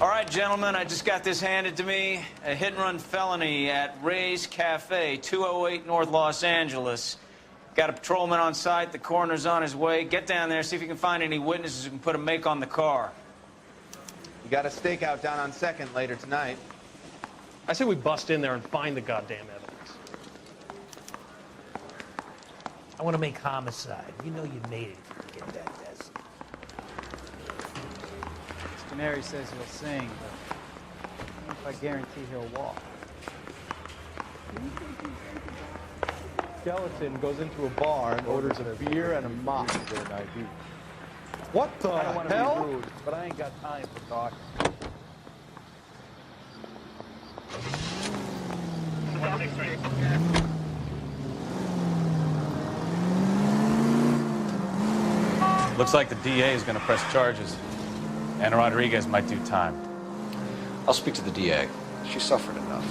All right, gentlemen, I just got this handed to me. A hit-and-run felony at Ray's Cafe, 208 North Los Angeles. Got a patrolman on site. The coroner's on his way. Get down there, see if you can find any witnesses who can put a make on the car. You got a stakeout down on 2nd later tonight. I say we bust in there and find the goddamn evidence. I want to make homicide. You know you made it if you get that desk. Mr. Mary says he'll sing, but I don't know if I guarantee he'll walk. Skeleton goes into a bar and orders a beer and a mop to get an ID. What the I don't want to hell? be rude, but I ain't got time for talking. Looks like the DA is going to press charges. And Rodriguez might do time. I'll speak to the DA. She suffered enough.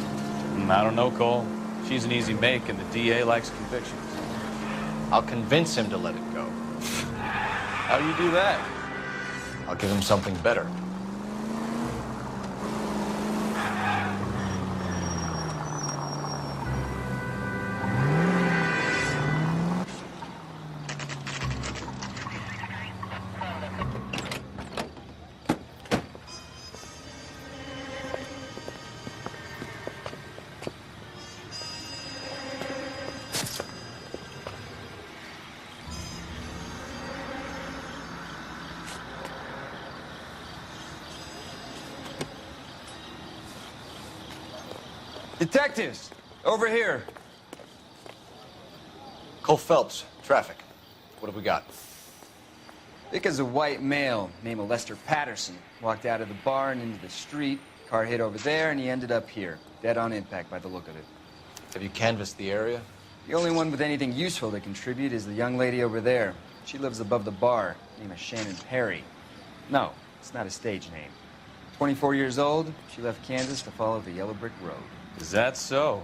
I don't know, Cole. She's an easy make, and the DA likes convictions. I'll convince him to let it go. How do you do that? I'll give him something better. Detectives, over here. Cole Phelps, traffic. What have we got? Because a white male named Lester Patterson walked out of the bar and into the street. Car hit over there, and he ended up here. Dead on impact by the look of it. Have you canvassed the area? The only one with anything useful to contribute is the young lady over there. She lives above the bar. Name is Shannon Perry. No, it's not a stage name. 24 years old, she left Kansas to follow the yellow brick road. Is that so?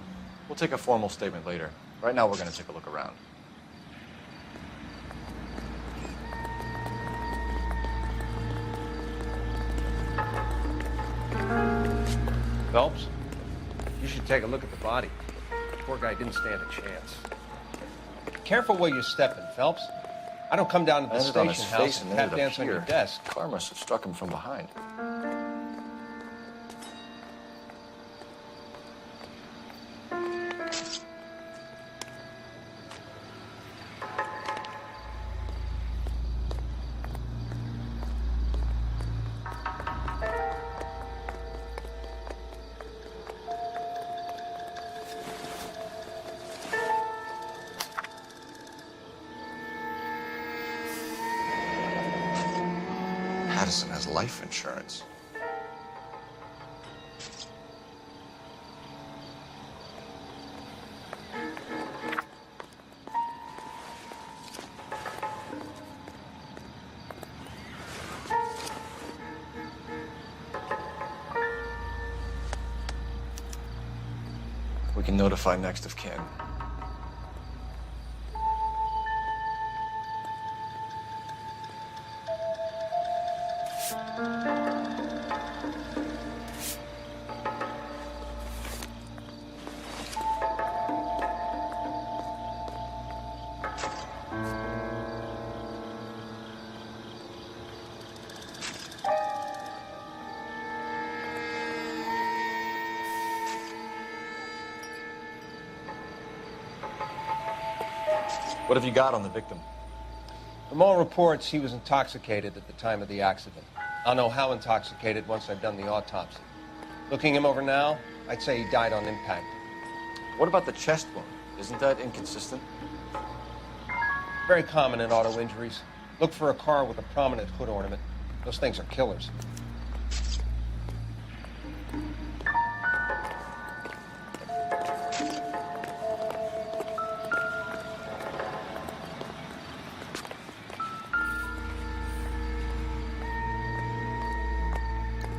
We'll take a formal statement later. Right now, we're going to take a look around. Phelps, you should take a look at the body. The poor guy didn't stand a chance. Careful where you're stepping, Phelps. I don't come down to the Landed on his station face house and and tap ended up dance on here. your desk. Car must have struck him from behind. Patterson has life insurance. We can notify next of kin. What have you got on the victim? From all reports, he was intoxicated at the time of the accident. I'll know how intoxicated once I've done the autopsy. Looking him over now, I'd say he died on impact. What about the chest wound? Isn't that inconsistent? Very common in auto injuries. Look for a car with a prominent hood ornament. Those things are killers.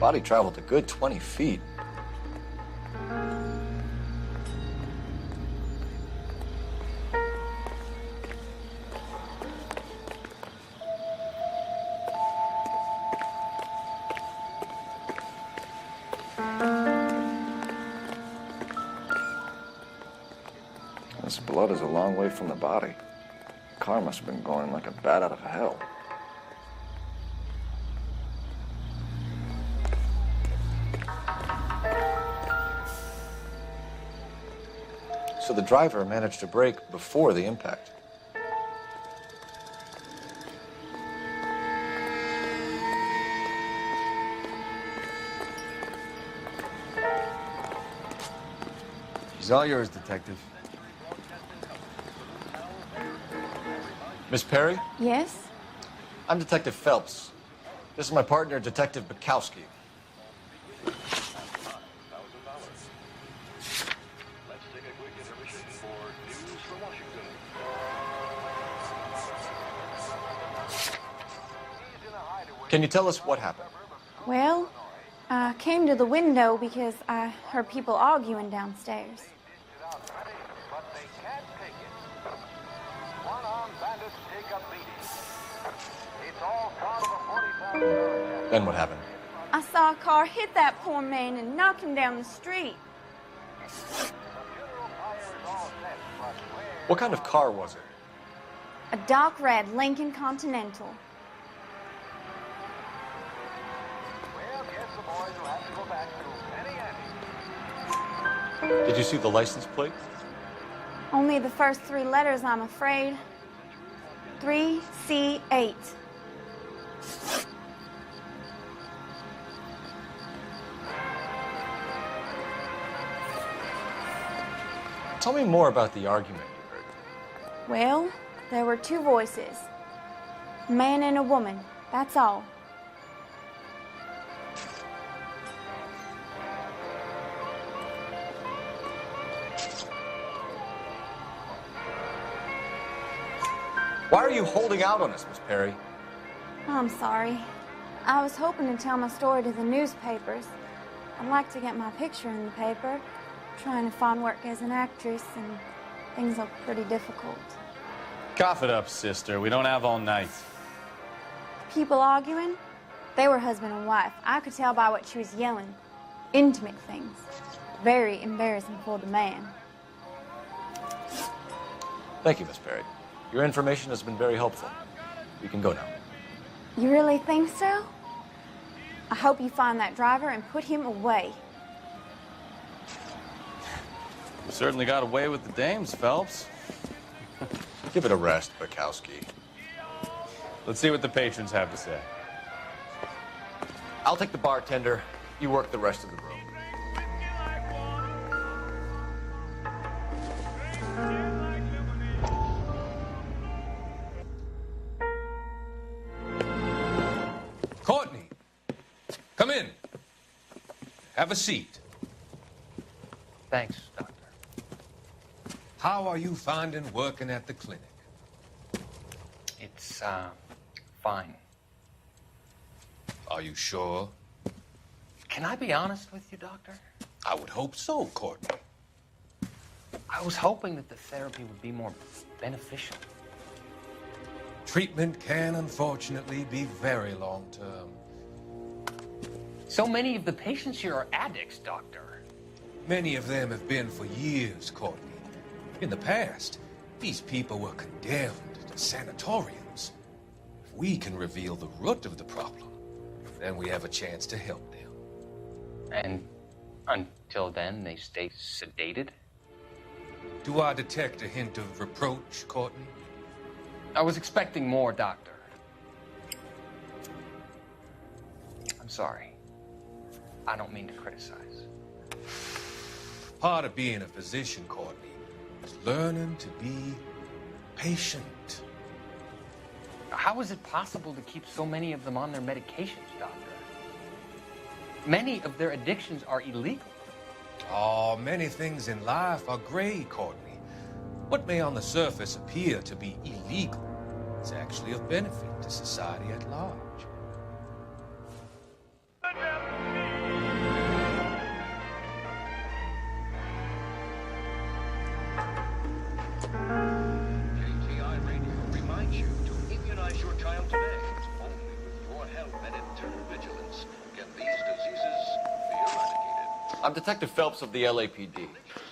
Body traveled a good 20 feet. blood is a long way from the body. The car must have been going like a bat out of hell. So the driver managed to brake before the impact. She's all yours, Detective. Miss Perry? Yes? I'm Detective Phelps. This is my partner, Detective Bukowski. Can you tell us what happened? Well, I came to the window because I heard people arguing downstairs. Then what happened? I saw a car hit that poor man and knock him down the street. What kind of car was it? A dark red Lincoln Continental. Did you see the license plate? Only the first three letters, I'm afraid. 3C8. Tell me more about the argument you heard. Well, there were two voices. A man and a woman, that's all. Why are you holding out on us, Miss Perry? I'm sorry. I was hoping to tell my story to the newspapers. I'd like to get my picture in the paper. Trying to find work as an actress, and things are pretty difficult. Cough it up, sister. We don't have all night. People arguing? They were husband and wife. I could tell by what she was yelling. Intimate things. Very embarrassing for the man. Thank you, Miss Perry. Your information has been very helpful. We can go now. You really think so? I hope you find that driver and put him away. You certainly got away with the dames, Phelps. Give it a rest, Bukowski. Let's see what the patrons have to say. I'll take the bartender. You work the rest of the room. Courtney, come in. Have a seat. Thanks, Doctor. How are you finding working at the clinic? It's, fine. Are you sure? Can I be honest with you, Doctor? I would hope so, Courtney. I was hoping that the therapy would be more beneficial. Treatment can, unfortunately, be very long-term. So many of the patients here are addicts, Doctor. Many of them have been for years, Courtney. In the past, these people were condemned to sanatoriums. If we can reveal the root of the problem, then we have a chance to help them. And until then, they stay sedated? Do I detect a hint of reproach, Courtney? I was expecting more, Doctor. I'm sorry. I don't mean to criticize. Part of being a physician, Courtney, is learning to be patient. How is it possible to keep so many of them on their medications, Doctor? Many of their addictions are illegal. Oh, many things in life are gray, Courtney. What may on the surface appear to be illegal is actually of benefit to society at large. JTI Radio reminds you to immunize your child today. Only with your help and internal vigilance can these diseases be eradicated. I'm Detective Phelps of the LAPD.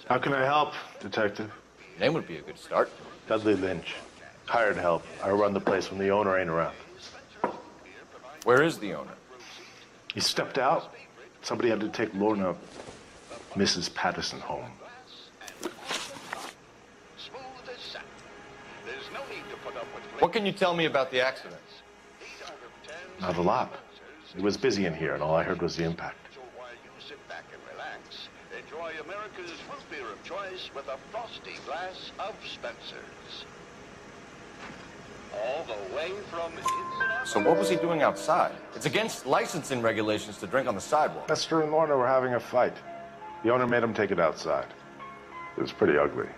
How can I help, Detective? Your name would be a good start. Dudley Lynch. Hired help. I run the place when the owner ain't around. Where is the owner? He stepped out. Somebody had to take Lorna, Mrs. Patterson, home. What can you tell me about the accident? Not a lot. It was busy in here, and all I heard was the impact. Enjoy America's root beer of choice with a frosty glass of Spencer's. All the way from So what was he doing outside? It's against licensing regulations to drink on the sidewalk. Lester and Lorna were having a fight. The owner made him take it outside. It was pretty ugly.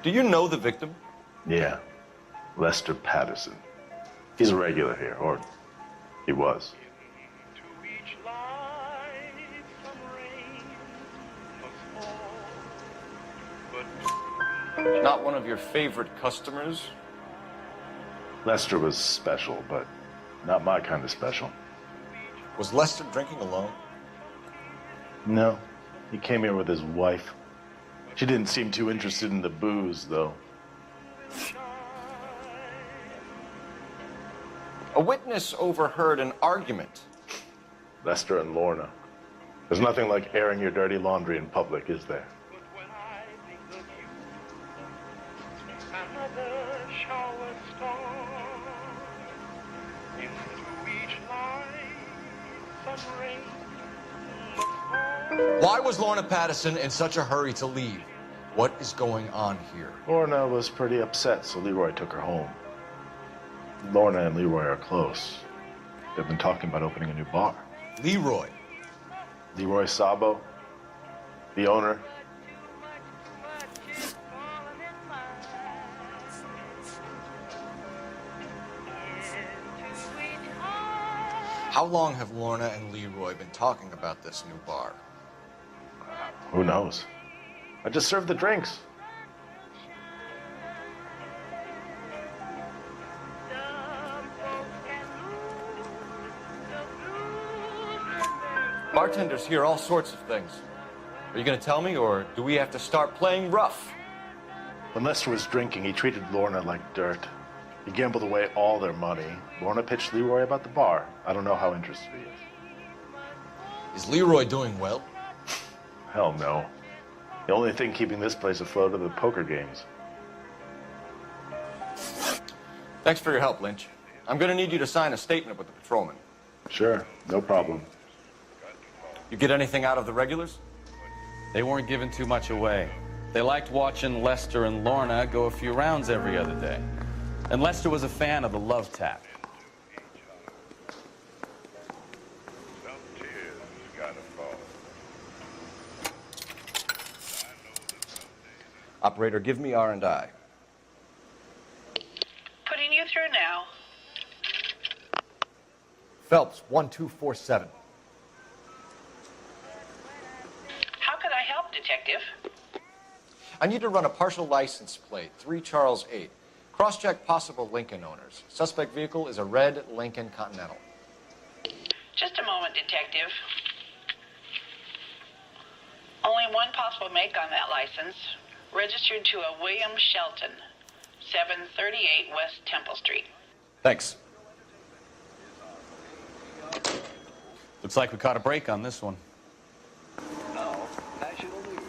Do you know the victim? Yeah. Lester Patterson. He's a regular here, or he was. Not one of your favorite customers? Lester was special, but not my kind of special. Was Lester drinking alone? No. He came here with his wife. She didn't seem too interested in the booze, though. A witness overheard an argument. Lester and Lorna. There's nothing like airing your dirty laundry in public, is there? Why was Lorna Patterson in such a hurry to leave? What is going on here? Lorna was pretty upset, so Leroy took her home. Lorna and Leroy are close. They've been talking about opening a new bar. Leroy? Leroy Sabo, the owner. How long have Lorna and Leroy been talking about this new bar? Who knows? I just served the drinks. Bartenders hear all sorts of things. Are you going to tell me, or do we have to start playing rough? When Lester was drinking, he treated Lorna like dirt. He gambled away all their money. Lorna pitched Leroy about the bar. I don't know how interested he is. Is Leroy doing well? Hell no. The only thing keeping this place afloat are the poker games. Thanks for your help, Lynch. I'm going to need you to sign a statement with the patrolman. Sure, no problem. You get anything out of the regulars? They weren't giving too much away. They liked watching Lester and Lorna go a few rounds every other day. And Lester was a fan of the love tap. Operator, give me R&I. Putting you through now. Phelps, 1247. How could I help, Detective? I need to run a partial license plate, 3 Charles 8. Cross-check possible Lincoln owners. Suspect vehicle is a red Lincoln Continental. Just a moment, Detective. Only one possible make on that license. Registered to a William Shelton, 738 West Temple Street. Thanks. Looks like we caught a break on this one. Now, national news.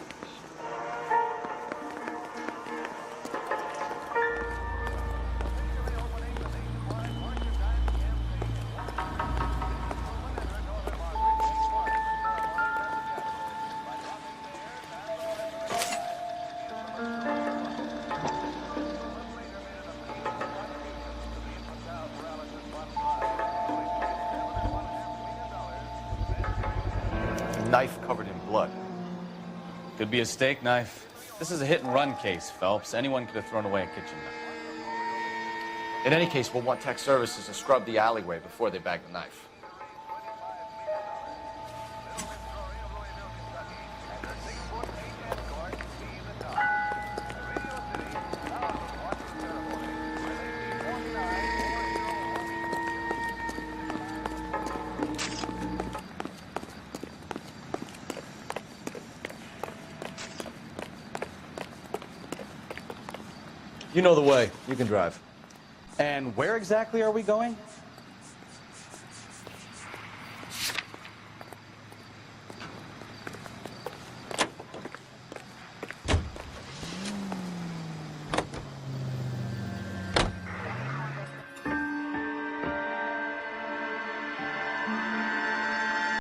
Knife covered in blood. Could be a steak knife. This is a hit-and-run case, Phelps. Anyone could have thrown away a kitchen knife. In any case, we'll want tech services to scrub the alleyway before they bag the knife. You know the way. You can drive. And where exactly are we going?